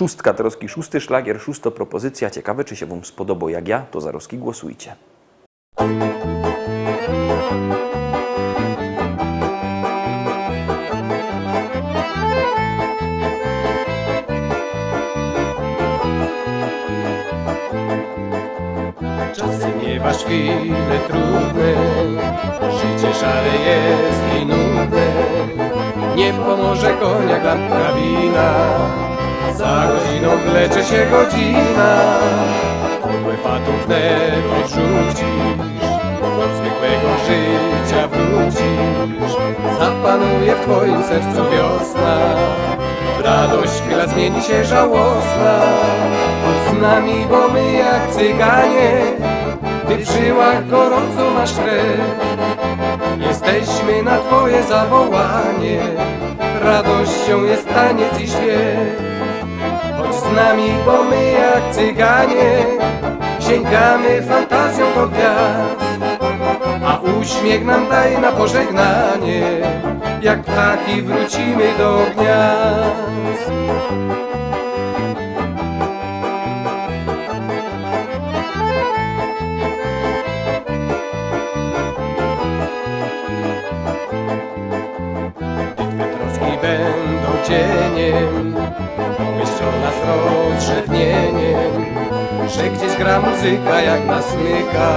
Szóstka, Tarowski szósty szlagier, szósta propozycja. Ciekawe, czy się wam spodobał jak ja, to za Roski głosujcie. Czasem miewasz chwile trudne, życie szare jest i nudne. Nie pomoże koniak, lampka wina, za godziną wlecze się godzina. Podłe fatum wnet odrzucisz, do zwykłego życia wrócisz. Zapanuje w twoim sercu wiosna, w radość chwila zmieni się żałosna. Chodź z nami, bo my jak cyganie, ty w żyłach gorąco masz krew. Jesteśmy na twoje zawołanie, radością jest taniec i śpiew. Chodź z nami, bo my jak cyganie, sięgamy fantazją do gwiazd. A uśmiech nam daj na pożegnanie, jak ptaki wrócimy do gniazd. Będą cieniem, pomieszczona z rozrzewnieniem, że gdzieś gra muzyka jak nas smyka.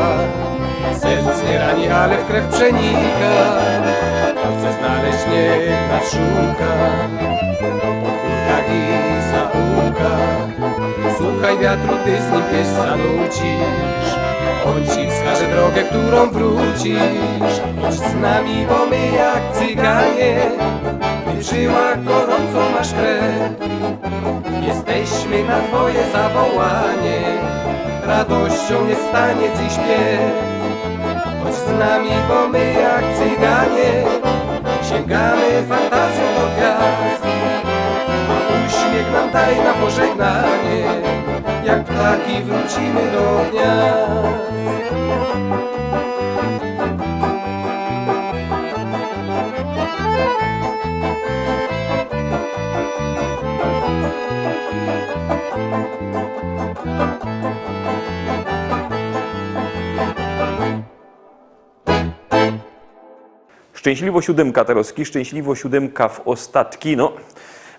Serc nie rani, ale w krew przenika. Kto chce znaleźć, niech nas szuka, po podwórkach i zaułkach. Słuchaj wiatru, ty z nim pieśń zanucisz, on ci wskaże drogę, którą wrócisz. Chodź z nami, bo my jak cyganie, w żyłach gorąco masz krew. Jesteśmy na twoje zawołanie, radością jest taniec i śpiew. Chodź z nami, bo my jak cyganie, sięgamy fantazją do gwiazd. A uśmiech nam daj na pożegnanie, jak ptaki wrócimy do gniazd. Szczęśliwo siódemka, Tarowski, szczęśliwo siódemka w ostatki. No,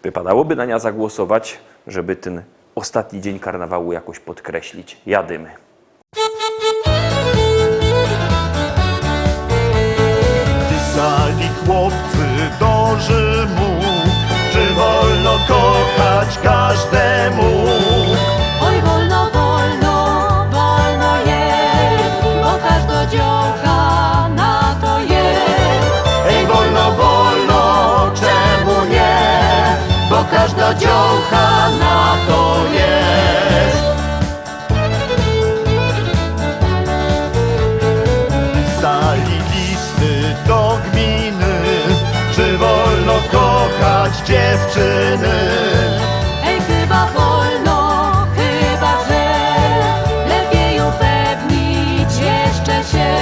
wypadałoby na nią zagłosować, żeby ten ostatni dzień karnawału jakoś podkreślić. Jadymy. Pisali chłopcy do Rzymu, czy wolno kochać każdemu. Oj, wolno, wolno, wolno jest, bo każda dziołcha na to jest. Ej, wolno, wolno, czemu nie? Bo każda dziołcha na to jest. Pisali listy do gminy, czy wolno kochać dziewczyny. Ej, chyba wolno, chyba że lepiej upewnić jeszcze się.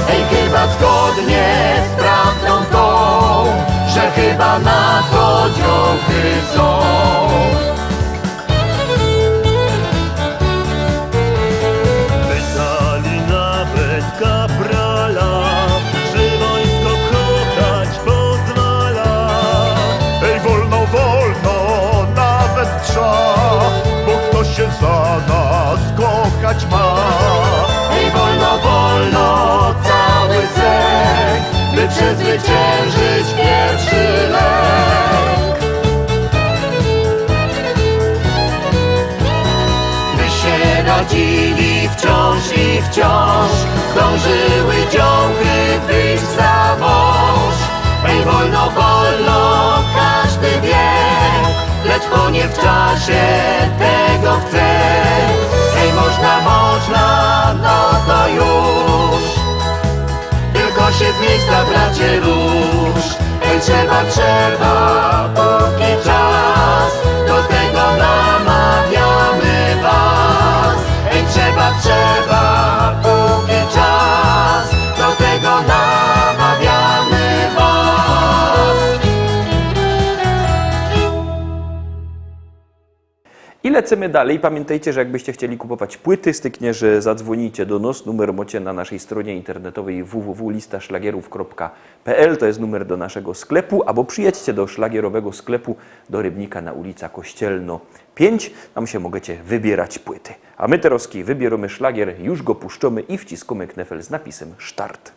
Ej, chyba zgodnie z prawdą tą, że chyba na to dziołchy są. Pytali nawet kaprala, czy wojsko kochać pozwala. Ej, wolno, wolno, nawet trza, bo kto się za nas kochać ma. Ej, wolno, wolno, cały sek, by przezwyciężyć pierwszy lek. Gdy się rodzili wciąż i wciąż, zdążyły dziołchy wyjść za mąż. Ej, wolno, wolno, każdy wie, lecz bo nie w czasie tego chce. Ej, można, można, no to już, tylko się z miejsca, bracie, rusz. Ej, trzeba, trzeba, póki czas, do tego namawiamy was. Ej, trzeba, trzeba, póki czas, do tego namawiamy was. I lecimy dalej. Pamiętajcie, że jakbyście chcieli kupować płyty, styknie, że zadzwonicie do nas. Numer macie na naszej stronie internetowej www.listaszlagierów.pl. To jest numer do naszego sklepu, albo przyjedźcie do szlagierowego sklepu do Rybnika na ulica Kościelno 5. Tam się możecie wybierać płyty. A my teraz wybieramy szlagier, już go puszczamy i wciskamy knefel z napisem Start.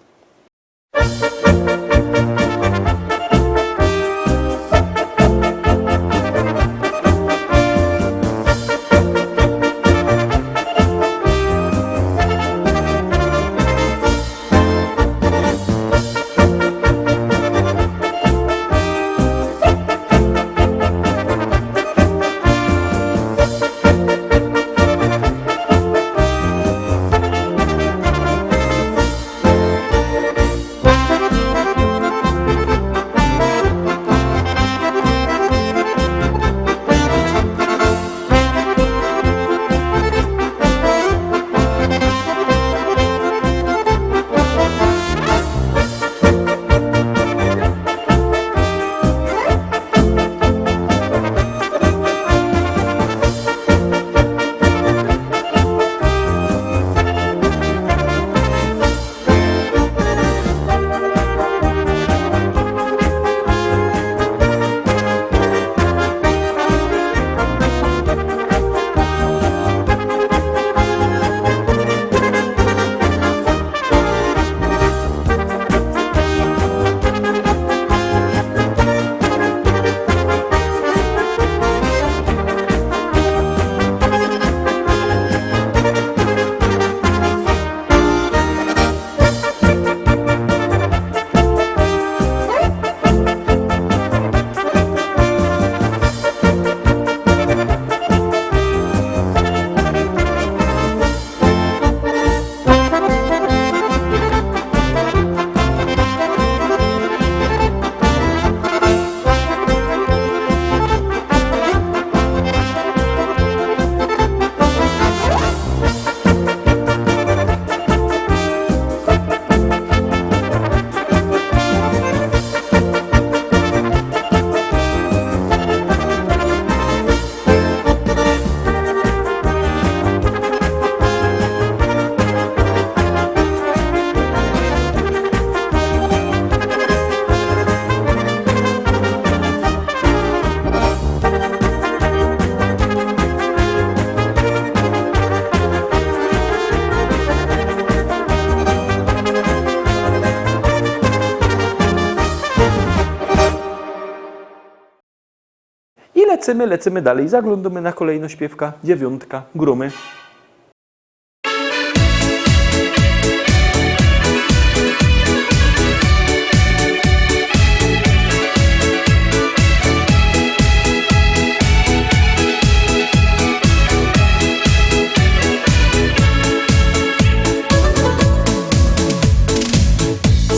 I lecimy dalej. Zaglądamy na kolejną śpiewka. 9. Grumy.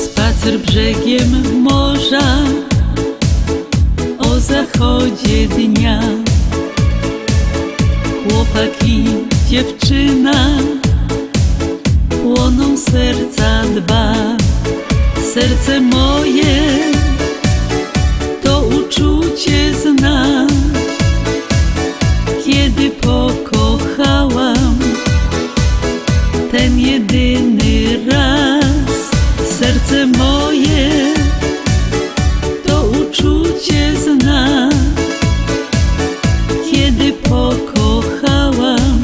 Spacer brzegiem morza o zachodzie dnia. Chłopak i dziewczyna płoną serca dwa. Serce moje to uczucie zna. Kiedy pokochałam ten jedyny raz, serce moje to uczucie zna. Kiedy pokochałam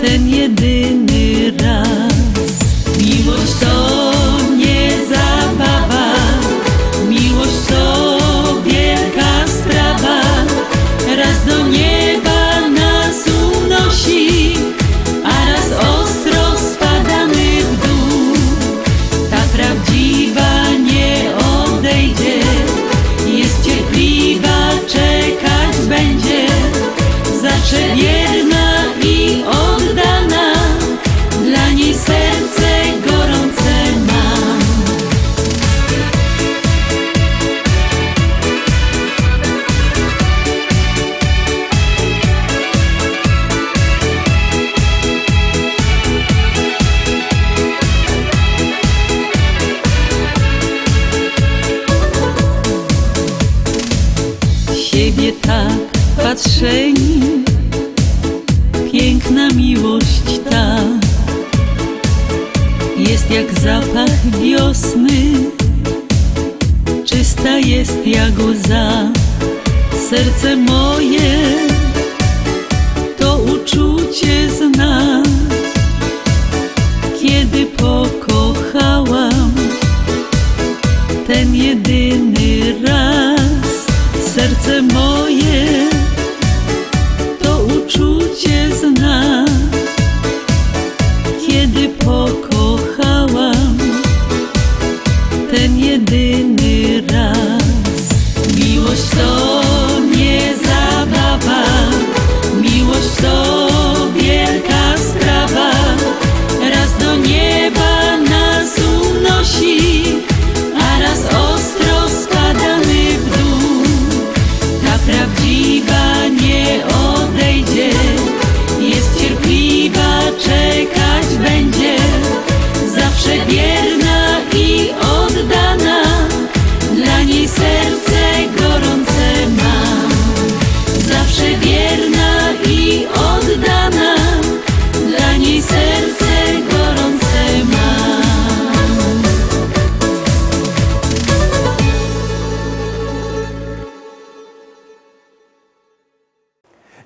ten jedyny raz. Miłość to nie zabawa, miłość to wielka sprawa. Raz do nieba nas unosi, a raz ostro spadamy w dół. Ta prawdziwa nie odejdzie, jest cierpliwa, czekać będzie. zapatrzeni, piękna miłość ta jest jak zapach wiosny, czysta jest jak łza. Serce moje to uczucie zna, kiedy pokochałam ten jedyny raz. Serce moje to uczucie zna, kiedy pokochałam ten jedyny raz. Miłość to nie zabawa, miłość to wielka sprawa. Raz do nieba nas unosi, a raz ostro spadamy w dół. Ta prawdziwa nie odejdzie, jest cierpliwa, czekać będzie. Zawsze wierna i oddana, dla niej serce gorące mam. Zawsze wierna i oddana, dla niej serce gorące mam.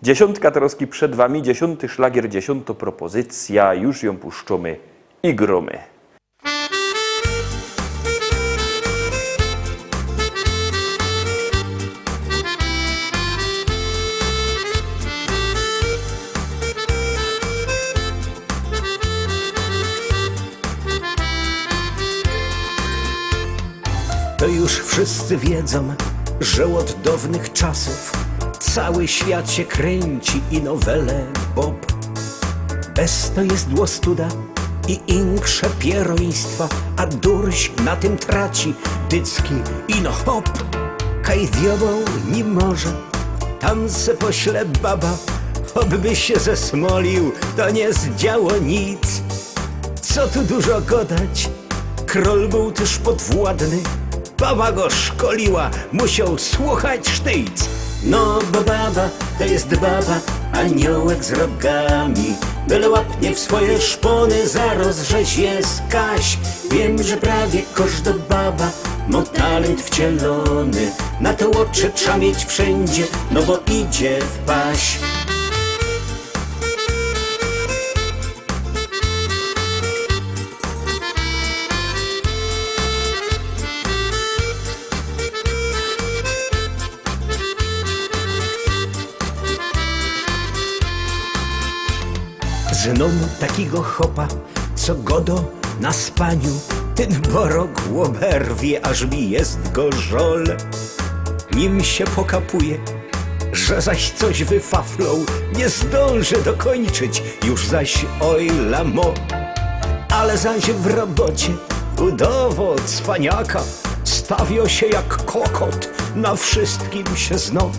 Dziesiątka troski przed wami, 10. szlagier, 10. propozycja, już ją puszczamy i gromy. To już wszyscy wiedzą, że od dawnych czasów cały świat się kręci i nowele Bob. Bez to jest dłostuda i inkrze pieroństwa, a durś na tym traci dycki ino hop. Kaj diabeł nie może, tam se pośle baba, obby się zesmolił, to nie zdziało nic. Co tu dużo gadać, król był też podwładny, baba go szkoliła, musiał słuchać sztyjc. No bo baba to jest baba, aniołek z rogami, byle łapnie w swoje szpony, zaraz żeś jest Kaś. Wiem, że prawie każda baba ma talent wcielony, na to oczy trzeba mieć wszędzie, no bo idzie w paś. Znam takiego chopa, co godo na spaniu, ten borok łoberwie, aż mi jest go żol. Nim się pokapuje, że zaś coś wyfaflą, nie zdąży dokończyć, już zaś oj lamo. Ale zaś w robocie udowo cwaniaka stawio się jak kokot, na wszystkim się zno.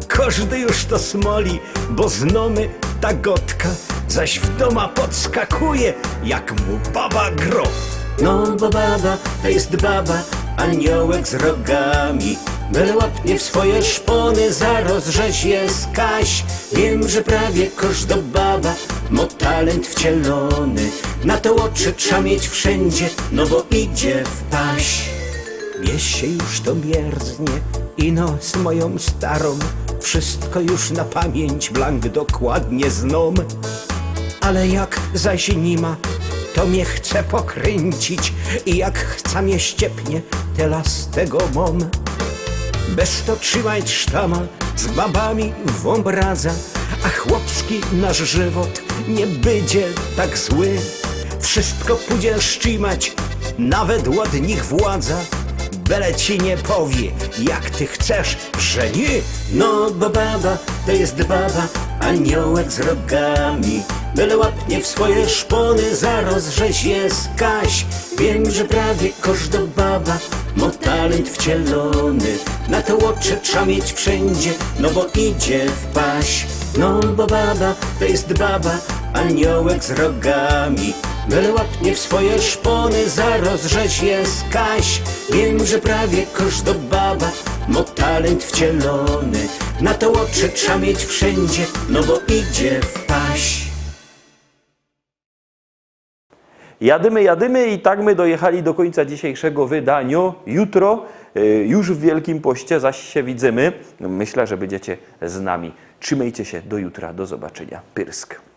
Każdy już to smoli, bo znamy ta gotka, zaś w doma podskakuje, jak mu baba gro. No bo baba to jest baba, aniołek z rogami, byle łapnie w swoje szpony, zaraz żeś jest Kaś. Wiem, że prawie każda baba ma talent wcielony, na to oczy trzeba mieć wszędzie, no bo idzie w paś. Mnie się już to mierznie, ino z moją starą, wszystko już na pamięć blank dokładnie znam. Ale jak zaś nie ma, to mnie chce pokręcić i jak chce mnie ściepnie, tyle z tego mam. Bez to trzymać sztama, z babami wąbradza, a chłopski nasz żywot nie będzie tak zły. Wszystko pójdzie szczimać, nawet od nich władza, byle ci nie powie, jak ty chcesz, że nie. No bo baba to jest baba, aniołek z rogami, byle łapnie w swoje szpony, zaraz żeś jest Kaś. Wiem, że prawie każda baba ma talent wcielony, na to oczy trzeba mieć wszędzie, no bo idzie w paś. No bo baba to jest baba, aniołek z rogami, byle łapnie w swoje szpony, zaraz żeś jest Kaś. Wiem, że prawie każda baba mo talent wcielony. Na to oczy trzeba mieć wszędzie, no bo idzie w paś. Jadymy i tak my dojechali do końca dzisiejszego wydania. Jutro, już w Wielkim Poście, zaś się widzimy. Myślę, że będziecie z nami. Trzymajcie się, do jutra, do zobaczenia. Pyrsk.